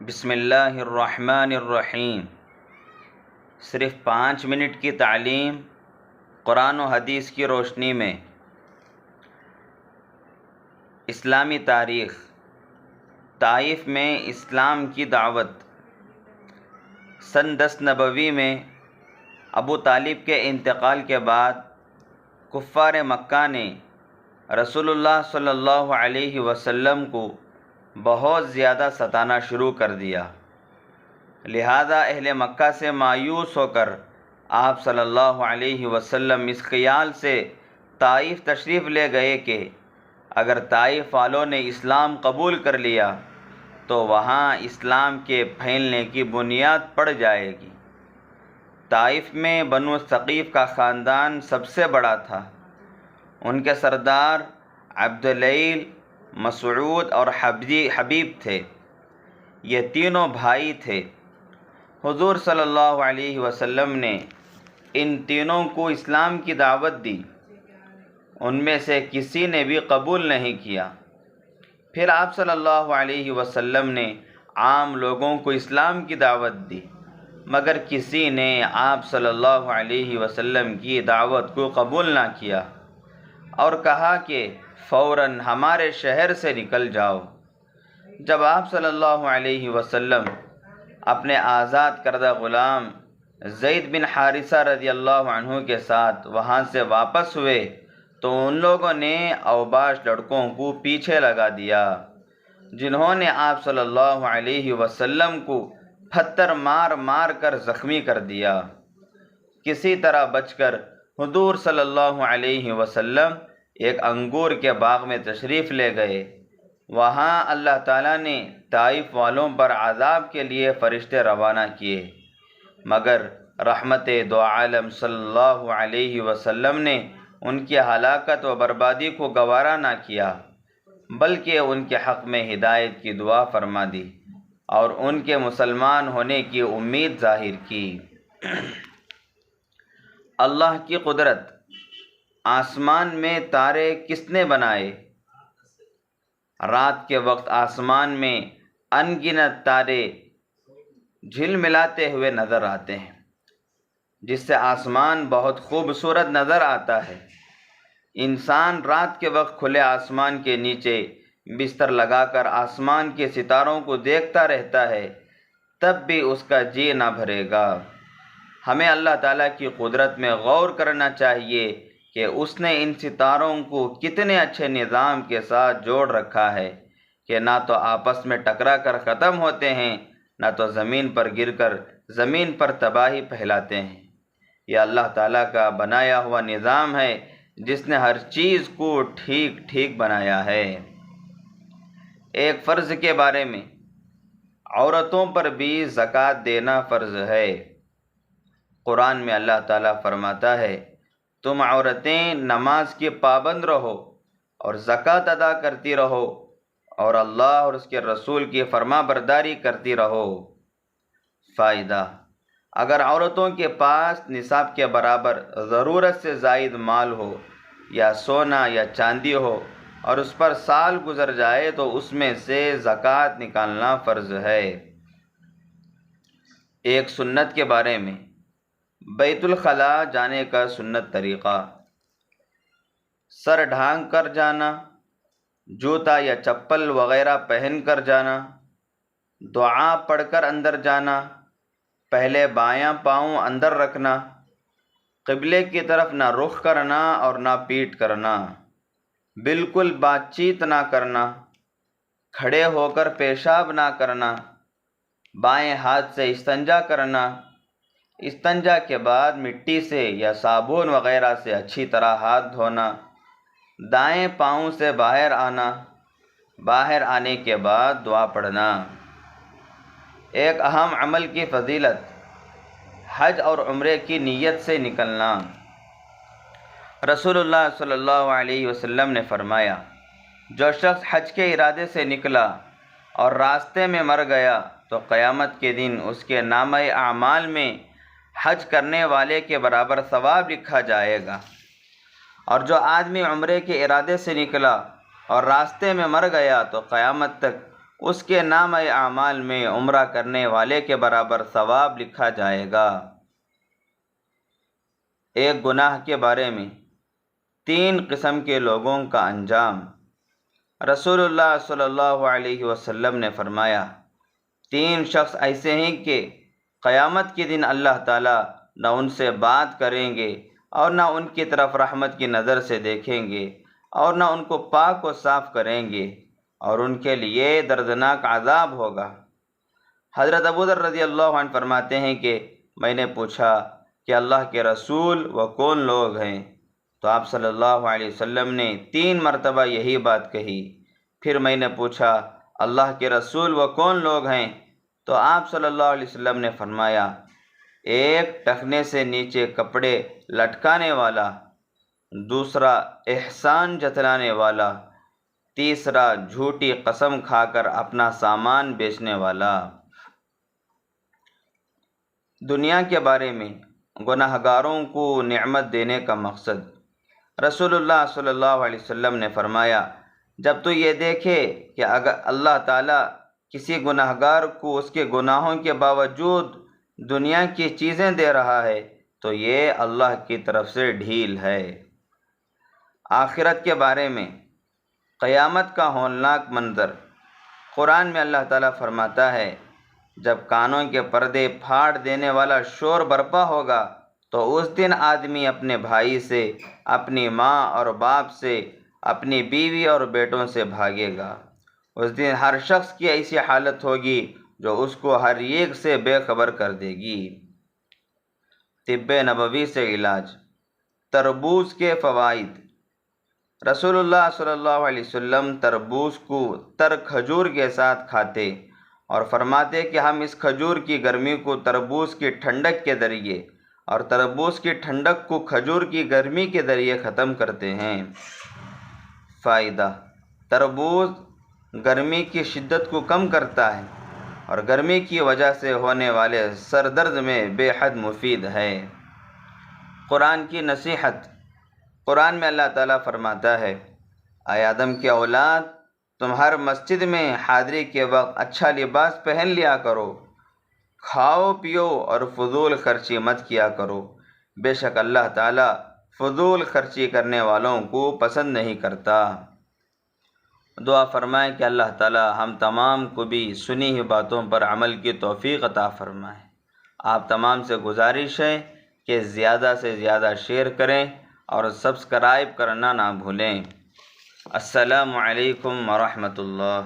بسم اللہ الرحمن الرحیم۔ صرف 5 منٹ کی تعلیم قرآن و حدیث کی روشنی میں۔ اسلامی تاریخ۔ طائف میں اسلام کی دعوت۔ سن 10 نبوی میں ابو طالب کے انتقال کے بعد کفار مکہ نے رسول اللہ صلی اللہ علیہ وسلم کو بہت زیادہ ستانا شروع کر دیا، لہذا اہل مکہ سے مایوس ہو کر آپ صلی اللہ علیہ وسلم اس خیال سے طائف تشریف لے گئے کہ اگر طائف والوں نے اسلام قبول کر لیا تو وہاں اسلام کے پھیلنے کی بنیاد پڑ جائے گی۔ طائف میں بنو ثقیف کا خاندان سب سے بڑا تھا۔ ان کے سردار عبداللیل، مسعود اور حبیب تھے۔ یہ تینوں بھائی تھے۔ حضور صلی اللہ علیہ وسلم نے ان تینوں کو اسلام کی دعوت دی، ان میں سے کسی نے بھی قبول نہیں کیا۔ پھر آپ صلی اللہ علیہ وسلم نے عام لوگوں کو اسلام کی دعوت دی، مگر کسی نے آپ صلی اللہ علیہ وسلم کی دعوت کو قبول نہ کیا اور کہا کہ فوراً ہمارے شہر سے نکل جاؤ۔ جب آپ صلی اللہ علیہ وسلم اپنے آزاد کردہ غلام زید بن حارثہ رضی اللہ عنہ کے ساتھ وہاں سے واپس ہوئے تو ان لوگوں نے اوباش لڑکوں کو پیچھے لگا دیا، جنہوں نے آپ صلی اللہ علیہ وسلم کو پتھر مار مار کر زخمی کر دیا۔ کسی طرح بچ کر حضور صلی اللہ علیہ وسلم ایک انگور کے باغ میں تشریف لے گئے۔ وہاں اللہ تعالیٰ نے طائف والوں پر عذاب کے لیے فرشتے روانہ کیے، مگر رحمت دو عالم صلی اللہ علیہ وسلم نے ان کی ہلاکت و بربادی کو گوارا نہ کیا، بلکہ ان کے حق میں ہدایت کی دعا فرما دی اور ان کے مسلمان ہونے کی امید ظاہر کی۔ اللہ کی قدرت۔ آسمان میں تارے کس نے بنائے؟ رات کے وقت آسمان میں ان گنت تارے جھلملاتے ہوئے نظر آتے ہیں، جس سے آسمان بہت خوبصورت نظر آتا ہے۔ انسان رات کے وقت کھلے آسمان کے نیچے بستر لگا کر آسمان کے ستاروں کو دیکھتا رہتا ہے، تب بھی اس کا جی نہ بھرے گا۔ ہمیں اللہ تعالیٰ کی قدرت میں غور کرنا چاہیے کہ اس نے ان ستاروں کو کتنے اچھے نظام کے ساتھ جوڑ رکھا ہے کہ نہ تو آپس میں ٹکرا کر ختم ہوتے ہیں، نہ تو زمین پر گر کر زمین پر تباہی پھیلاتے ہیں۔ یہ اللہ تعالیٰ کا بنایا ہوا نظام ہے جس نے ہر چیز کو ٹھیک ٹھیک بنایا ہے۔ ایک فرض کے بارے میں، عورتوں پر بھی زکوٰۃ دینا فرض ہے۔ قرآن میں اللہ تعالیٰ فرماتا ہے، تم عورتیں نماز کی پابند رہو اور زکوٰۃ ادا کرتی رہو اور اللہ اور اس کے رسول کی فرما برداری کرتی رہو۔ فائدہ: اگر عورتوں کے پاس نصاب کے برابر ضرورت سے زائد مال ہو یا سونا یا چاندی ہو اور اس پر سال گزر جائے تو اس میں سے زکوٰۃ نکالنا فرض ہے۔ ایک سنت کے بارے میں، بیت الخلاء جانے کا سنت طریقہ: سر ڈھانک کر جانا، جوتا یا چپل وغیرہ پہن کر جانا، دعا پڑھ کر اندر جانا، پہلے بایاں پاؤں اندر رکھنا، قبلے کی طرف نہ رخ کرنا اور نہ پیٹ کرنا، بالکل بات چیت نہ کرنا، کھڑے ہو کر پیشاب نہ کرنا، بائیں ہاتھ سے استنجا کرنا، استنجا کے بعد مٹی سے یا صابن وغیرہ سے اچھی طرح ہاتھ دھونا، دائیں پاؤں سے باہر آنا، باہر آنے کے بعد دعا پڑھنا۔ ایک اہم عمل کی فضیلت: حج اور عمرے کی نیت سے نکلنا۔ رسول اللہ صلی اللہ علیہ وسلم نے فرمایا، جو شخص حج کے ارادے سے نکلا اور راستے میں مر گیا تو قیامت کے دن اس کے نامہ اعمال میں حج کرنے والے کے برابر ثواب لکھا جائے گا، اور جو آدمی عمرے کے ارادے سے نکلا اور راستے میں مر گیا تو قیامت تک اس کے نامہ اعمال میں عمرہ کرنے والے کے برابر ثواب لکھا جائے گا۔ ایک گناہ کے بارے میں 3 قسم کے لوگوں کا انجام۔ رسول اللہ صلی اللہ علیہ وسلم نے فرمایا، 3 شخص ایسے ہیں کہ قیامت کے دن اللہ تعالیٰ نہ ان سے بات کریں گے اور نہ ان کی طرف رحمت کی نظر سے دیکھیں گے اور نہ ان کو پاک و صاف کریں گے، اور ان کے لیے دردناک عذاب ہوگا۔ حضرت ابو ذر رضی اللہ عنہ فرماتے ہیں کہ میں نے پوچھا کہ اللہ کے رسول وہ کون لوگ ہیں؟ تو آپ صلی اللہ علیہ وسلم نے 3 مرتبہ یہی بات کہی۔ پھر میں نے پوچھا اللہ کے رسول وہ کون لوگ ہیں؟ تو آپ صلی اللہ علیہ وسلم نے فرمایا، ایک ٹخنے سے نیچے کپڑے لٹکانے والا، دوسرا احسان جتلانے والا، تیسرا جھوٹی قسم کھا کر اپنا سامان بیچنے والا۔ دنیا کے بارے میں گناہ گاروں کو نعمت دینے کا مقصد۔ رسول اللہ صلی اللہ علیہ وسلم نے فرمایا، جب تو یہ دیکھے کہ اگر اللہ تعالیٰ کسی گناہ گار کو اس کے گناہوں کے باوجود دنیا کی چیزیں دے رہا ہے تو یہ اللہ کی طرف سے ڈھیل ہے۔ آخرت کے بارے میں قیامت کا ہولناک منظر۔ قرآن میں اللہ تعالیٰ فرماتا ہے، جب کانوں کے پردے پھاڑ دینے والا شور برپا ہوگا تو اس دن آدمی اپنے بھائی سے، اپنی ماں اور باپ سے، اپنی بیوی اور بیٹوں سے بھاگے گا۔ اس دن ہر شخص کی ایسی حالت ہوگی جو اس کو ہر ایک سے بے خبر کر دے گی۔ طب نبوی سے علاج۔ تربوز کے فوائد۔ رسول اللہ صلی اللہ علیہ وسلم تربوز کو تر کھجور کے ساتھ کھاتے اور فرماتے کہ ہم اس کھجور کی گرمی کو تربوز کی ٹھنڈک کے ذریعے اور تربوز کی ٹھنڈک کو کھجور کی گرمی کے ذریعے ختم کرتے ہیں۔ فائدہ۔ تربوز گرمی کی شدت کو کم کرتا ہے اور گرمی کی وجہ سے ہونے والے سر درد میں بے حد مفید ہے۔ قرآن کی نصیحت۔ قرآن میں اللہ تعالیٰ فرماتا ہے، اے آدم کے اولاد، تم ہر مسجد میں حاضری کے وقت اچھا لباس پہن لیا کرو، کھاؤ پیو اور فضول خرچی مت کیا کرو، بے شک اللہ تعالیٰ فضول خرچی کرنے والوں کو پسند نہیں کرتا۔ دعا فرمائیں کہ اللہ تعالیٰ ہم تمام کو بھی سنی ہوئی باتوں پر عمل کی توفیق عطا فرمائے۔ آپ تمام سے گزارش ہے کہ زیادہ سے زیادہ شیئر کریں اور سبسکرائب کرنا نہ بھولیں۔ السلام علیکم ورحمۃ اللہ۔